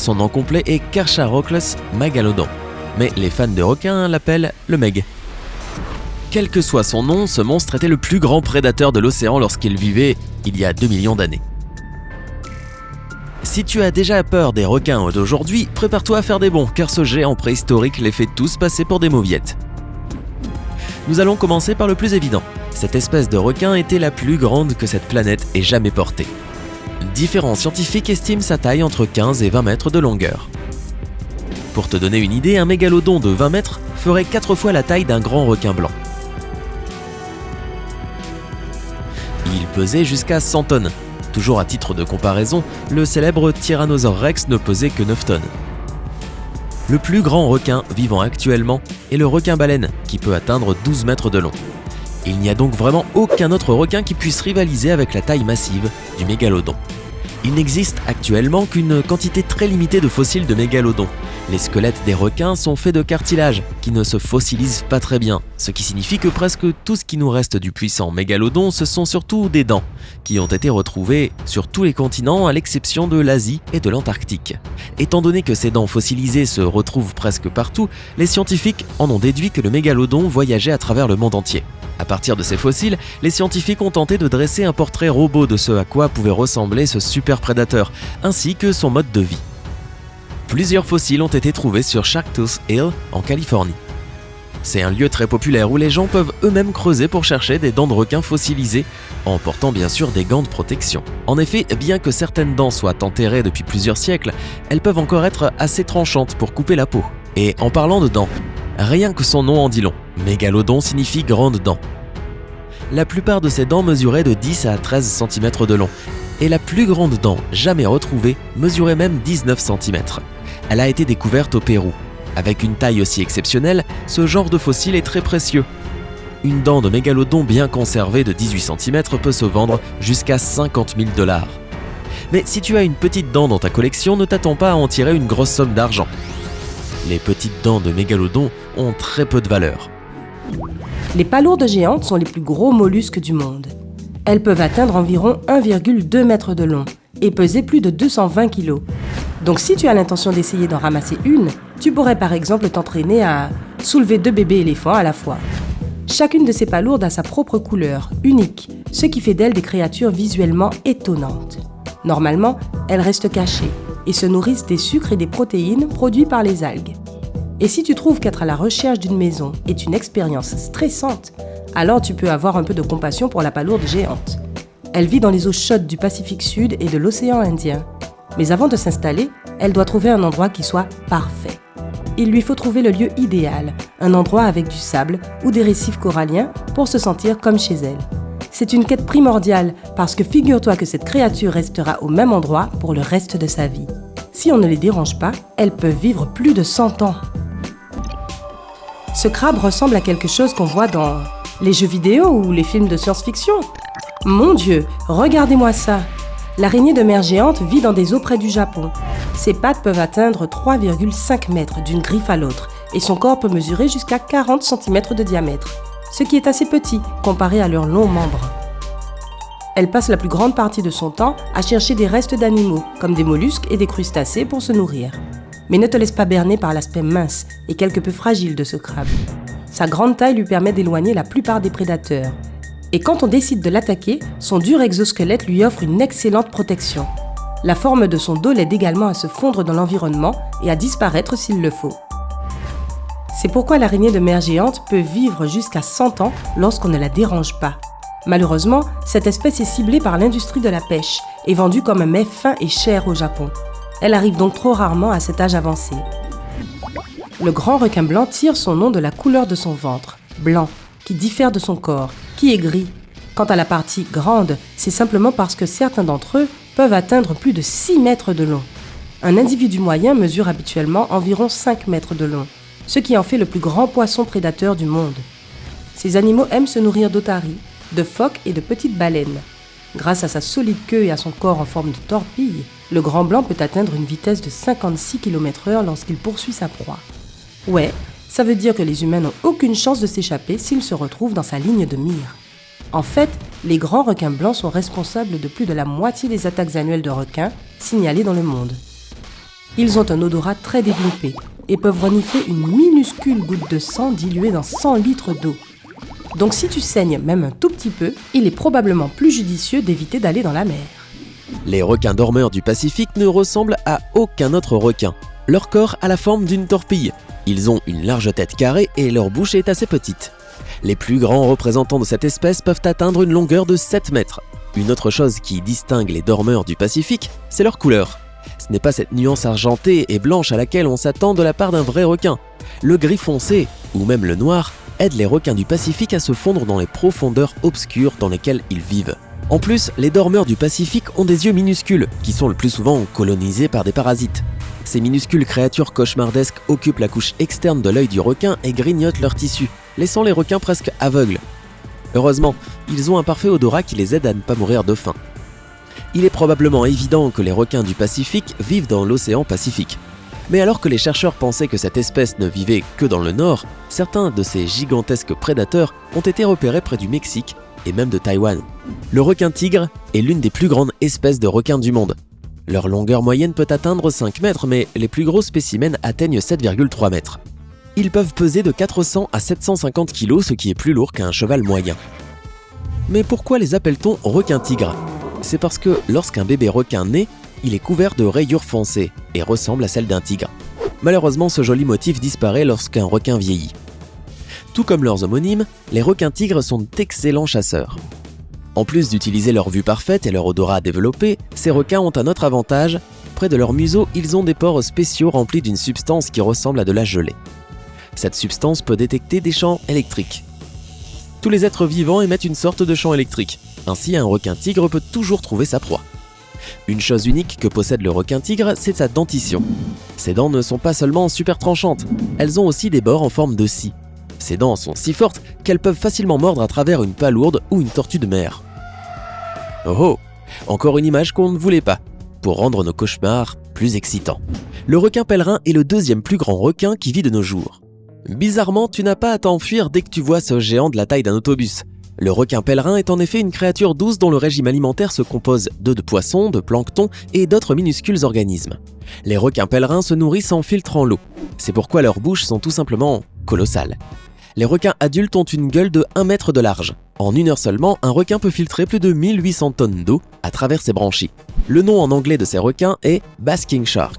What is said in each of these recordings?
son nom complet est Carcharodonts megalodon, mais les fans de requins l'appellent le Meg. Quel que soit son nom, ce monstre était le plus grand prédateur de l'océan lorsqu'il vivait il y a 2 millions d'années. Si tu as déjà peur des requins d'aujourd'hui, prépare-toi à faire des bonds, car ce géant préhistorique les fait tous passer pour des mauviettes. Nous allons commencer par le plus évident. Cette espèce de requin était la plus grande que cette planète ait jamais portée. Différents scientifiques estiment sa taille entre 15 et 20 mètres de longueur. Pour te donner une idée, un mégalodon de 20 mètres ferait 4 fois la taille d'un grand requin blanc. Il pesait jusqu'à 100 tonnes. Toujours à titre de comparaison, le célèbre Tyrannosaure Rex ne pesait que 9 tonnes. Le plus grand requin vivant actuellement est le requin-baleine, qui peut atteindre 12 mètres de long. Il n'y a donc vraiment aucun autre requin qui puisse rivaliser avec la taille massive du mégalodon. Il n'existe actuellement qu'une quantité très limitée de fossiles de mégalodons. Les squelettes des requins sont faits de cartilage qui ne se fossilise pas très bien, ce qui signifie que presque tout ce qui nous reste du puissant mégalodon, ce sont surtout des dents, qui ont été retrouvées sur tous les continents à l'exception de l'Asie et de l'Antarctique. Étant donné que ces dents fossilisées se retrouvent presque partout, les scientifiques en ont déduit que le mégalodon voyageait à travers le monde entier. À partir de ces fossiles, les scientifiques ont tenté de dresser un portrait robot de ce à quoi pouvait ressembler ce super prédateur, ainsi que son mode de vie. Plusieurs fossiles ont été trouvés sur Sharktooth Hill en Californie. C'est un lieu très populaire où les gens peuvent eux-mêmes creuser pour chercher des dents de requin fossilisées, en portant bien sûr des gants de protection. En effet, bien que certaines dents soient enterrées depuis plusieurs siècles, elles peuvent encore être assez tranchantes pour couper la peau. Et en parlant de dents, rien que son nom en dit long. Mégalodon signifie grande dent. La plupart de ces dents mesuraient de 10 à 13 cm de long, et la plus grande dent jamais retrouvée mesurait même 19 cm. Elle a été découverte au Pérou. Avec une taille aussi exceptionnelle, ce genre de fossile est très précieux. Une dent de mégalodon bien conservée de 18 cm peut se vendre jusqu'à 50 000 $. Mais si tu as une petite dent dans ta collection, ne t'attends pas à en tirer une grosse somme d'argent. Les petites dents de mégalodon ont très peu de valeur. Les palourdes géantes sont les plus gros mollusques du monde. Elles peuvent atteindre environ 1,2 m de long et peser plus de 220 kg. Donc si tu as l'intention d'essayer d'en ramasser une, tu pourrais par exemple t'entraîner à soulever 2 bébés éléphants à la fois. Chacune de ces palourdes a sa propre couleur, unique, ce qui fait d'elles des créatures visuellement étonnantes. Normalement, elles restent cachées et se nourrissent des sucres et des protéines produits par les algues. Et si tu trouves qu'être à la recherche d'une maison est une expérience stressante, alors tu peux avoir un peu de compassion pour la palourde géante. Elle vit dans les eaux chaudes du Pacifique Sud et de l'océan Indien. Mais avant de s'installer, elle doit trouver un endroit qui soit parfait. Il lui faut trouver le lieu idéal, un endroit avec du sable ou des récifs coralliens pour se sentir comme chez elle. C'est une quête primordiale parce que figure-toi que cette créature restera au même endroit pour le reste de sa vie. Si on ne les dérange pas, elles peuvent vivre plus de 100 ans. Ce crabe ressemble à quelque chose qu'on voit dans les jeux vidéo ou les films de science-fiction. Mon Dieu, regardez-moi ça! L'araignée de mer géante vit dans des eaux près du Japon. Ses pattes peuvent atteindre 3,5 mètres d'une griffe à l'autre et son corps peut mesurer jusqu'à 40 cm de diamètre, ce qui est assez petit comparé à leurs longs membres. Elle passe la plus grande partie de son temps à chercher des restes d'animaux, comme des mollusques et des crustacés pour se nourrir. Mais ne te laisse pas berner par l'aspect mince et quelque peu fragile de ce crabe. Sa grande taille lui permet d'éloigner la plupart des prédateurs. Et quand on décide de l'attaquer, son dur exosquelette lui offre une excellente protection. La forme de son dos l'aide également à se fondre dans l'environnement et à disparaître s'il le faut. C'est pourquoi l'araignée de mer géante peut vivre jusqu'à 100 ans lorsqu'on ne la dérange pas. Malheureusement, cette espèce est ciblée par l'industrie de la pêche et vendue comme un mets fin et cher au Japon. Elle arrive donc trop rarement à cet âge avancé. Le grand requin blanc tire son nom de la couleur de son ventre, blanc, qui diffère de son corps, qui est gris. Quant à la partie grande, c'est simplement parce que certains d'entre eux peuvent atteindre plus de 6 mètres de long. Un individu moyen mesure habituellement environ 5 mètres de long, ce qui en fait le plus grand poisson prédateur du monde. Ces animaux aiment se nourrir d'otaries, de phoques et de petites baleines. Grâce à sa solide queue et à son corps en forme de torpille, le grand blanc peut atteindre une vitesse de 56 km/h lorsqu'il poursuit sa proie. Ouais, ça veut dire que les humains n'ont aucune chance de s'échapper s'ils se retrouvent dans sa ligne de mire. En fait, les grands requins blancs sont responsables de plus de la moitié des attaques annuelles de requins signalées dans le monde. Ils ont un odorat très développé et peuvent renifler une minuscule goutte de sang diluée dans 100 litres d'eau. Donc si tu saignes même un tout petit peu, il est probablement plus judicieux d'éviter d'aller dans la mer. Les requins dormeurs du Pacifique ne ressemblent à aucun autre requin. Leur corps a la forme d'une torpille. Ils ont une large tête carrée et leur bouche est assez petite. Les plus grands représentants de cette espèce peuvent atteindre une longueur de 7 mètres. Une autre chose qui distingue les dormeurs du Pacifique, c'est leur couleur. Ce n'est pas cette nuance argentée et blanche à laquelle on s'attend de la part d'un vrai requin. Le gris foncé, ou même le noir, aide les requins du Pacifique à se fondre dans les profondeurs obscures dans lesquelles ils vivent. En plus, les dormeurs du Pacifique ont des yeux minuscules, qui sont le plus souvent colonisés par des parasites. Ces minuscules créatures cauchemardesques occupent la couche externe de l'œil du requin et grignotent leur tissu, laissant les requins presque aveugles. Heureusement, ils ont un parfait odorat qui les aide à ne pas mourir de faim. Il est probablement évident que les requins du Pacifique vivent dans l'océan Pacifique. Mais alors que les chercheurs pensaient que cette espèce ne vivait que dans le nord, certains de ces gigantesques prédateurs ont été repérés près du Mexique et même de Taïwan. Le requin tigre est l'une des plus grandes espèces de requins du monde. Leur longueur moyenne peut atteindre 5 mètres, mais les plus gros spécimens atteignent 7,3 mètres. Ils peuvent peser de 400 à 750 kg, ce qui est plus lourd qu'un cheval moyen. Mais pourquoi les appelle-t-on requins-tigres ? C'est parce que lorsqu'un bébé requin naît, il est couvert de rayures foncées et ressemble à celle d'un tigre. Malheureusement, ce joli motif disparaît lorsqu'un requin vieillit. Tout comme leurs homonymes, les requins-tigres sont d'excellents chasseurs. En plus d'utiliser leur vue parfaite et leur odorat développé, ces requins ont un autre avantage. Près de leur museau, ils ont des pores spéciaux remplis d'une substance qui ressemble à de la gelée. Cette substance peut détecter des champs électriques. Tous les êtres vivants émettent une sorte de champ électrique. Ainsi, un requin-tigre peut toujours trouver sa proie. Une chose unique que possède le requin-tigre, c'est sa dentition. Ses dents ne sont pas seulement super tranchantes, elles ont aussi des bords en forme de scie. Ces dents sont si fortes qu'elles peuvent facilement mordre à travers une palourde ou une tortue de mer. Oh oh, encore une image qu'on ne voulait pas, pour rendre nos cauchemars plus excitants. Le requin pèlerin est le deuxième plus grand requin qui vit de nos jours. Bizarrement, tu n'as pas à t'enfuir dès que tu vois ce géant de la taille d'un autobus. Le requin pèlerin est en effet une créature douce dont le régime alimentaire se compose de poissons, de plancton et d'autres minuscules organismes. Les requins pèlerins se nourrissent en filtrant l'eau. C'est pourquoi leurs bouches sont tout simplement colossales. Les requins adultes ont une gueule de 1 mètre de large. En 1 heure seulement, un requin peut filtrer plus de 1800 tonnes d'eau à travers ses branchies. Le nom en anglais de ces requins est basking shark.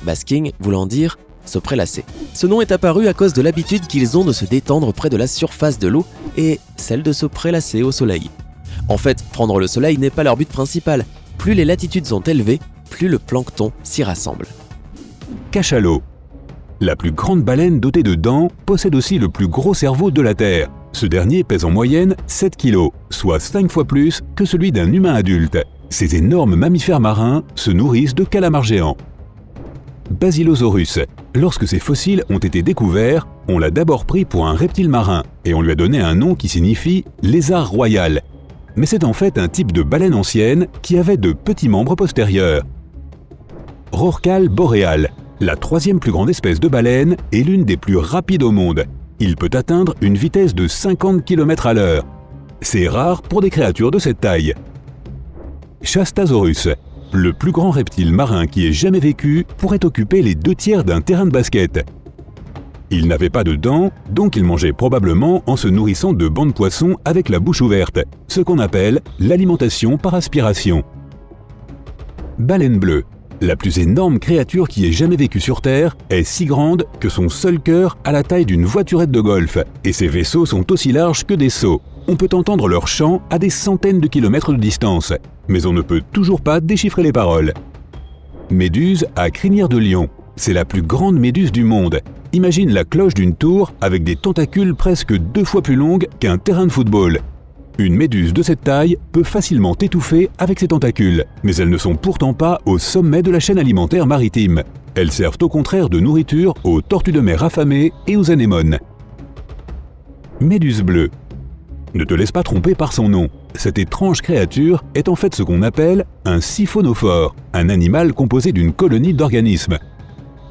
Basking voulant dire se prélasser. Ce nom est apparu à cause de l'habitude qu'ils ont de se détendre près de la surface de l'eau et celle de se prélasser au soleil. En fait, prendre le soleil n'est pas leur but principal. Plus les latitudes sont élevées, plus le plancton s'y rassemble. Cachalot. La plus grande baleine dotée de dents possède aussi le plus gros cerveau de la Terre. Ce dernier pèse en moyenne 7 kg, soit 5 fois plus que celui d'un humain adulte. Ces énormes mammifères marins se nourrissent de calamars géants. Basilosaurus. Lorsque ces fossiles ont été découverts, on l'a d'abord pris pour un reptile marin et on lui a donné un nom qui signifie « lézard royal ». Mais c'est en fait un type de baleine ancienne qui avait de petits membres postérieurs. Rorqual boréal. La 3e plus grande espèce de baleine est l'une des plus rapides au monde. Il peut atteindre une vitesse de 50 km/h. C'est rare pour des créatures de cette taille. Chastasaurus. Le plus grand reptile marin qui ait jamais vécu pourrait occuper les 2/3 d'un terrain de basket. Il n'avait pas de dents, donc il mangeait probablement en se nourrissant de bancs de poissons avec la bouche ouverte, ce qu'on appelle l'alimentation par aspiration. Baleine bleue. La plus énorme créature qui ait jamais vécu sur Terre est si grande que son seul cœur a la taille d'une voiturette de golf, et ses vaisseaux sont aussi larges que des seaux. On peut entendre leur chant à des centaines de kilomètres de distance, mais on ne peut toujours pas déchiffrer les paroles. Méduse à crinière de lion. C'est la plus grande méduse du monde. Imagine la cloche d'une tour avec des tentacules presque 2 fois plus longues qu'un terrain de football. Une méduse de cette taille peut facilement étouffer avec ses tentacules, mais elles ne sont pourtant pas au sommet de la chaîne alimentaire maritime. Elles servent au contraire de nourriture aux tortues de mer affamées et aux anémones. Méduse bleue. Ne te laisse pas tromper par son nom. Cette étrange créature est en fait ce qu'on appelle un siphonophore, un animal composé d'une colonie d'organismes.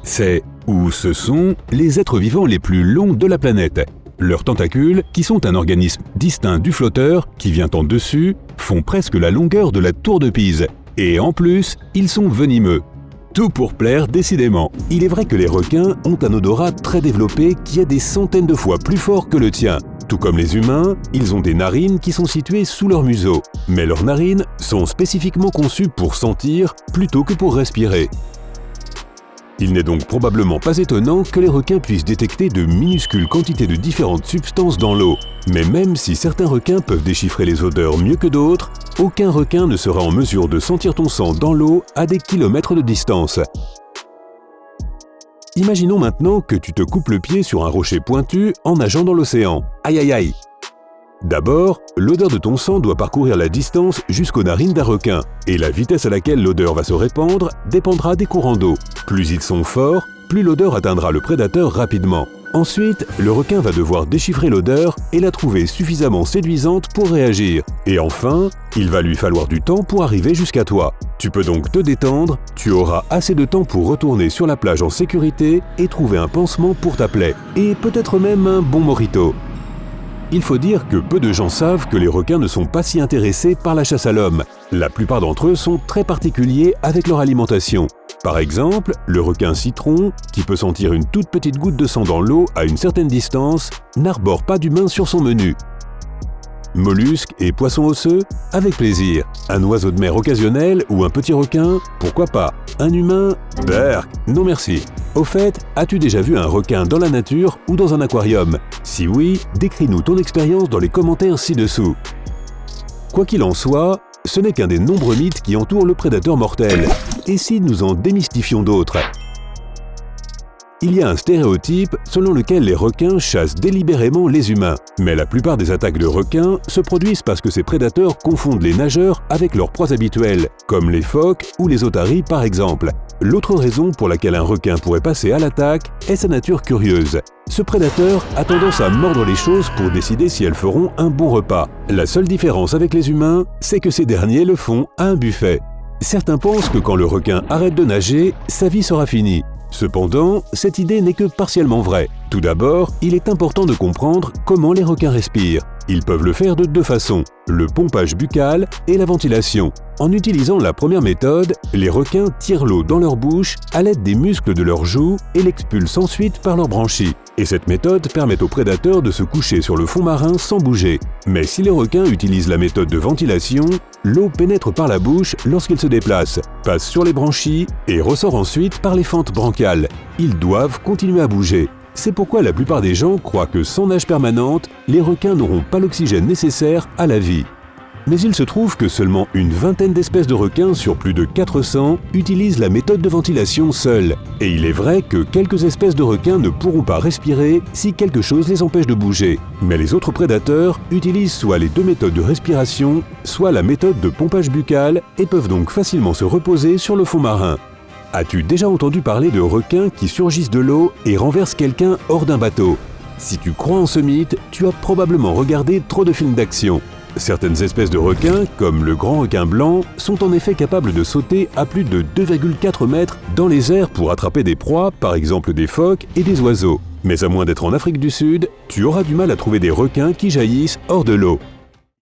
C'est, ou ce sont, les êtres vivants les plus longs de la planète. Leurs tentacules, qui sont un organisme distinct du flotteur, qui vient en dessus, font presque la longueur de la tour de Pise. Et en plus, ils sont venimeux. Tout pour plaire, décidément. Il est vrai que les requins ont un odorat très développé qui est des centaines de fois plus fort que le tien. Tout comme les humains, ils ont des narines qui sont situées sous leur museau. Mais leurs narines sont spécifiquement conçues pour sentir plutôt que pour respirer. Il n'est donc probablement pas étonnant que les requins puissent détecter de minuscules quantités de différentes substances dans l'eau. Mais même si certains requins peuvent déchiffrer les odeurs mieux que d'autres, aucun requin ne sera en mesure de sentir ton sang dans l'eau à des kilomètres de distance. Imaginons maintenant que tu te coupes le pied sur un rocher pointu en nageant dans l'océan. Aïe aïe aïe! D'abord, l'odeur de ton sang doit parcourir la distance jusqu'aux narines d'un requin, et la vitesse à laquelle l'odeur va se répandre dépendra des courants d'eau. Plus ils sont forts, plus l'odeur atteindra le prédateur rapidement. Ensuite, le requin va devoir déchiffrer l'odeur et la trouver suffisamment séduisante pour réagir. Et enfin, il va lui falloir du temps pour arriver jusqu'à toi. Tu peux donc te détendre, tu auras assez de temps pour retourner sur la plage en sécurité et trouver un pansement pour ta plaie, et peut-être même un bon mojito. Il faut dire que peu de gens savent que les requins ne sont pas si intéressés par la chasse à l'homme. La plupart d'entre eux sont très particuliers avec leur alimentation. Par exemple, le requin citron, qui peut sentir une toute petite goutte de sang dans l'eau à une certaine distance, n'arbore pas d'humain sur son menu. Mollusques et poissons osseux? Avec plaisir. Un oiseau de mer occasionnel ou un petit requin? Pourquoi pas. Un humain? Berk, non merci. Au fait, as-tu déjà vu un requin dans la nature ou dans un aquarium? Si oui, décris-nous ton expérience dans les commentaires ci-dessous. Quoi qu'il en soit, ce n'est qu'un des nombreux mythes qui entourent le prédateur mortel. Et si nous en démystifions d'autres? Il y a un stéréotype selon lequel les requins chassent délibérément les humains. Mais la plupart des attaques de requins se produisent parce que ces prédateurs confondent les nageurs avec leurs proies habituelles, comme les phoques ou les otaries par exemple. L'autre raison pour laquelle un requin pourrait passer à l'attaque est sa nature curieuse. Ce prédateur a tendance à mordre les choses pour décider si elles feront un bon repas. La seule différence avec les humains, c'est que ces derniers le font à un buffet. Certains pensent que quand le requin arrête de nager, sa vie sera finie. Cependant, cette idée n'est que partiellement vraie. Tout d'abord, il est important de comprendre comment les requins respirent. Ils peuvent le faire de deux façons, le pompage buccal et la ventilation. En utilisant la première méthode, les requins tirent l'eau dans leur bouche à l'aide des muscles de leurs joues et l'expulsent ensuite par leurs branchies. Et cette méthode permet aux prédateurs de se coucher sur le fond marin sans bouger. Mais si les requins utilisent la méthode de ventilation, l'eau pénètre par la bouche lorsqu'ils se déplacent, passe sur les branchies et ressort ensuite par les fentes branchiales. Ils doivent continuer à bouger. C'est pourquoi la plupart des gens croient que sans nage permanente, les requins n'auront pas l'oxygène nécessaire à la vie. Mais il se trouve que seulement une vingtaine d'espèces de requins sur plus de 400 utilisent la méthode de ventilation seule. Et il est vrai que quelques espèces de requins ne pourront pas respirer si quelque chose les empêche de bouger. Mais les autres prédateurs utilisent soit les deux méthodes de respiration, soit la méthode de pompage buccal et peuvent donc facilement se reposer sur le fond marin. As-tu déjà entendu parler de requins qui surgissent de l'eau et renversent quelqu'un hors d'un bateau? Si tu crois en ce mythe, tu as probablement regardé trop de films d'action. Certaines espèces de requins, comme le grand requin blanc, sont en effet capables de sauter à plus de 2,4 mètres dans les airs pour attraper des proies, par exemple des phoques et des oiseaux. Mais à moins d'être en Afrique du Sud, tu auras du mal à trouver des requins qui jaillissent hors de l'eau.